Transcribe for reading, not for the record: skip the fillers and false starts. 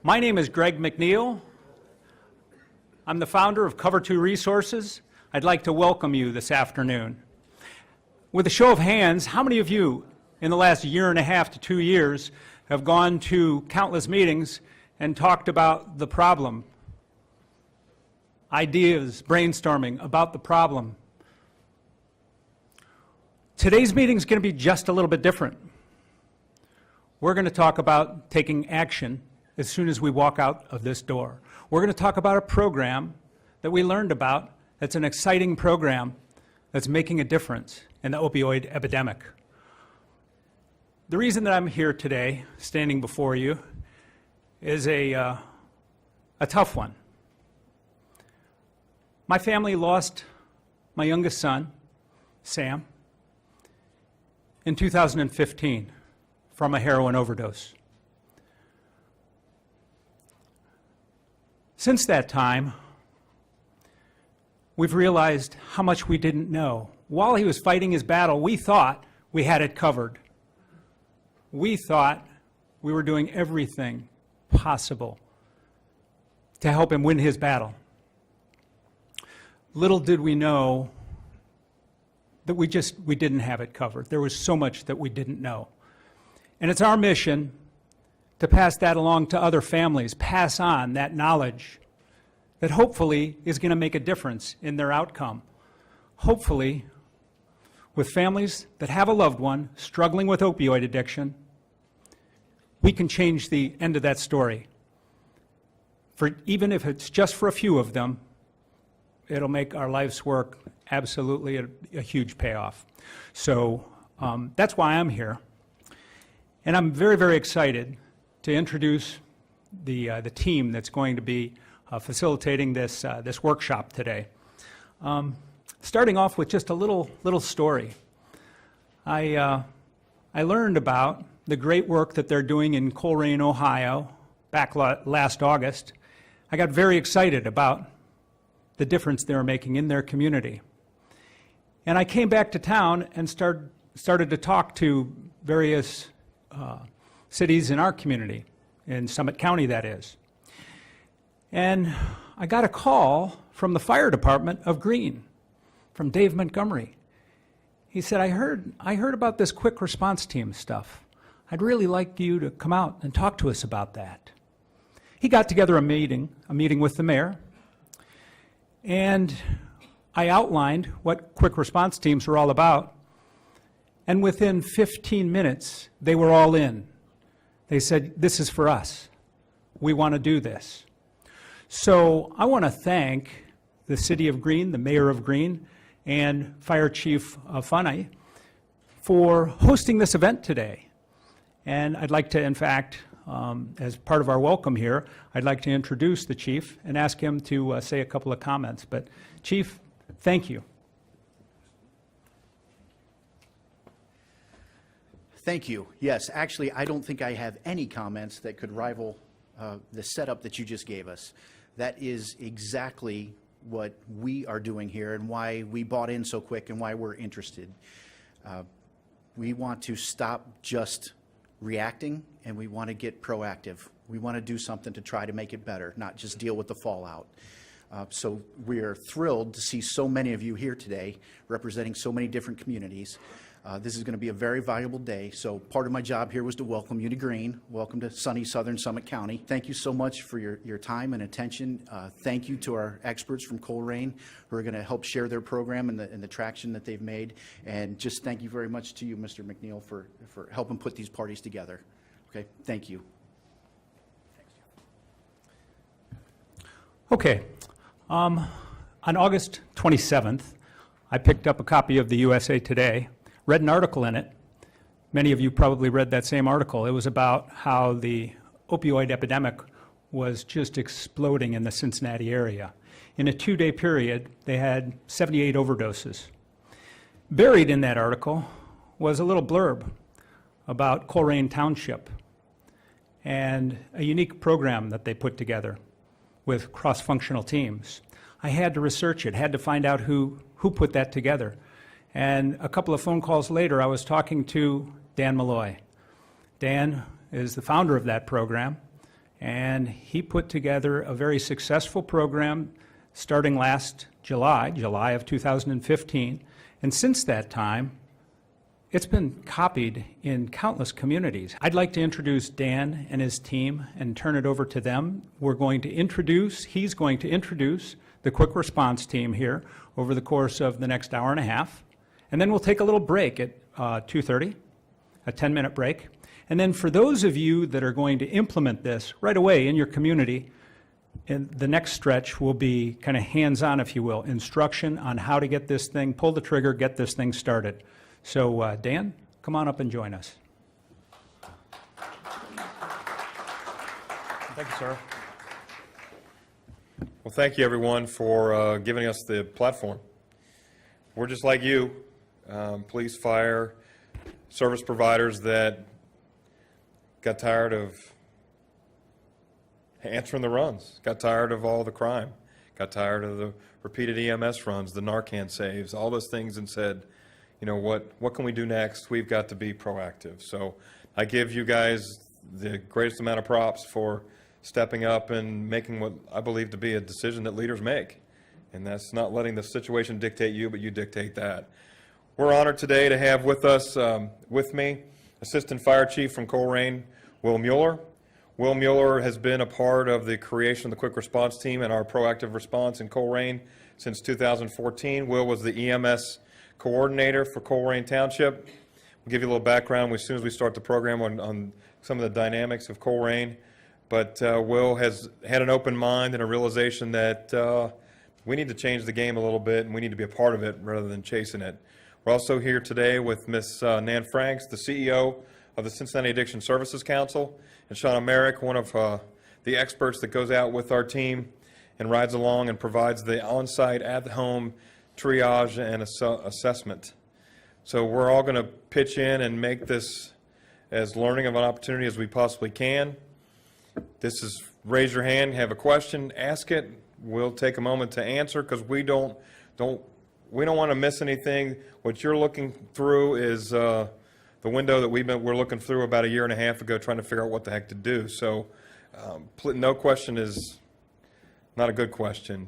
My name is Greg McNeil. I'm the founder of Cover 2 Resources. I'd like to welcome you this afternoon. With a show of hands, how many of you in the last year and a half to 2 years have gone to countless meetings and talked about the problem? Ideas, brainstorming about the problem. Today's meeting is going to be just a little bit different. We're going to talk about taking action as soon as we walk out of this door. We're going to talk about a program that we learned about that's an exciting program that's making a difference in the opioid epidemic. The reason that I'm here today, standing before you, is a tough one. My family lost my youngest son, Sam, in 2015 from a heroin overdose. Since that time, we've realized how much we didn't know. While he was fighting his battle, we thought we had it covered. We thought we were doing everything possible to help him win his battle. Little did we know that we didn't have it covered. There was so much that we didn't know. And it's our mission to pass that along to other families, pass on that knowledge that hopefully is going to make a difference in their outcome. Hopefully, with families that have a loved one struggling with opioid addiction, we can change the end of that story. Even if it's just for a few of them, it'll make our life's work absolutely a huge payoff. So that's why I'm here. And I'm very, very excited to introduce the team that's going to be facilitating this workshop today. Starting off with just a little story. I learned about the great work that they're doing in Colerain, Ohio, back last August. I got very excited about the difference they were making in their community. And I came back to town and started to talk to various cities in our community, in Summit County, that is. And I got a call from the fire department of Greene, from Dave Montgomery. He said, I heard about this quick response team stuff. I'd really like you to come out and talk to us about that. He got together a meeting with the mayor, and I outlined what quick response teams were all about. And within 15 minutes, they were all in. They said, this is for us. We want to do this. So I want to thank the city of Greene, the mayor of Greene, and Fire Chief Funny for hosting this event today. And I'd like to, in fact, as part of our welcome here, I'd like to introduce the chief and ask him to say a couple of comments. But Chief, thank you. Thank you. Yes, actually, I don't think I have any comments that could rival the setup that you just gave us. That is exactly what we are doing here and why we bought in so quick and why we're interested. We want to stop just reacting, and we want to get proactive. We want to do something to try to make it better, not just deal with the fallout. So we are thrilled to see so many of you here today representing so many different communities. This is going to be a very valuable day, so part of my job here was to welcome you to Greene. Welcome to sunny southern Summit County. Thank you so much for your time and attention. Thank you to our experts from Colerain who are going to help share their program and the traction that they've made. And just thank you very much to you, Mr. McNeil, for helping put these parties together. Okay, thank you. Okay. On August 27th, I picked up a copy of the USA Today, read an article in it. Many of you probably read that same article. It was about how the opioid epidemic was just exploding in the Cincinnati area. In a 2-day period, they had 78 overdoses. Buried in that article was a little blurb about Colerain Township and a unique program that they put together with cross-functional teams. I had to research it, had to find out who put that together. And a couple of phone calls later, I was talking to Dan Meloy. Dan is the founder of that program, And he put together a very successful program starting last July of 2015. And since that time, it's been copied in countless communities. I'd like to introduce Dan and his team and turn it over to them. He's going to introduce the quick response team here over the course of the next hour and a half. And then we'll take a little break at 2:30, a 10-minute break. And then for those of you that are going to implement this right away in your community, and the next stretch will be kind of hands-on, if you will, instruction on how to get this thing, pull the trigger, get this thing started. So Dan, come on up and join us. Thank you, sir. Well, thank you, everyone, for giving us the platform. We're just like you, police, fire, service providers that got tired of answering the runs, got tired of all the crime, got tired of the repeated EMS runs, the Narcan saves, all those things, and said, you know, what can we do next? We've got to be proactive. So I give you guys the greatest amount of props for stepping up and making what I believe to be a decision that leaders make. And that's not letting the situation dictate you, but you dictate that. We're honored today to have with us, with me, Assistant Fire Chief from Colerain, Will Mueller. Will Mueller has been a part of the creation of the Quick Response Team and our proactive response in Colerain since 2014. Will was the EMS coordinator for Colerain Township. We'll give you a little background as soon as we start the program on some of the dynamics of Colerain. But Will has had an open mind and a realization that we need to change the game a little bit and we need to be a part of it rather than chasing it. We're also here today with Ms. Nan Franks, the CEO of the Cincinnati Addiction Services Council, and Shana Merrick, one of the experts that goes out with our team and rides along and provides the on-site, at-home triage and assessment. So we're all going to pitch in and make this as learning of an opportunity as we possibly can. This is raise your hand, have a question, ask it. We'll take a moment to answer because we don't want to miss anything. What you're looking through is the window that we're looking through about a year and a half ago, trying to figure out what the heck to do. So no question is not a good question.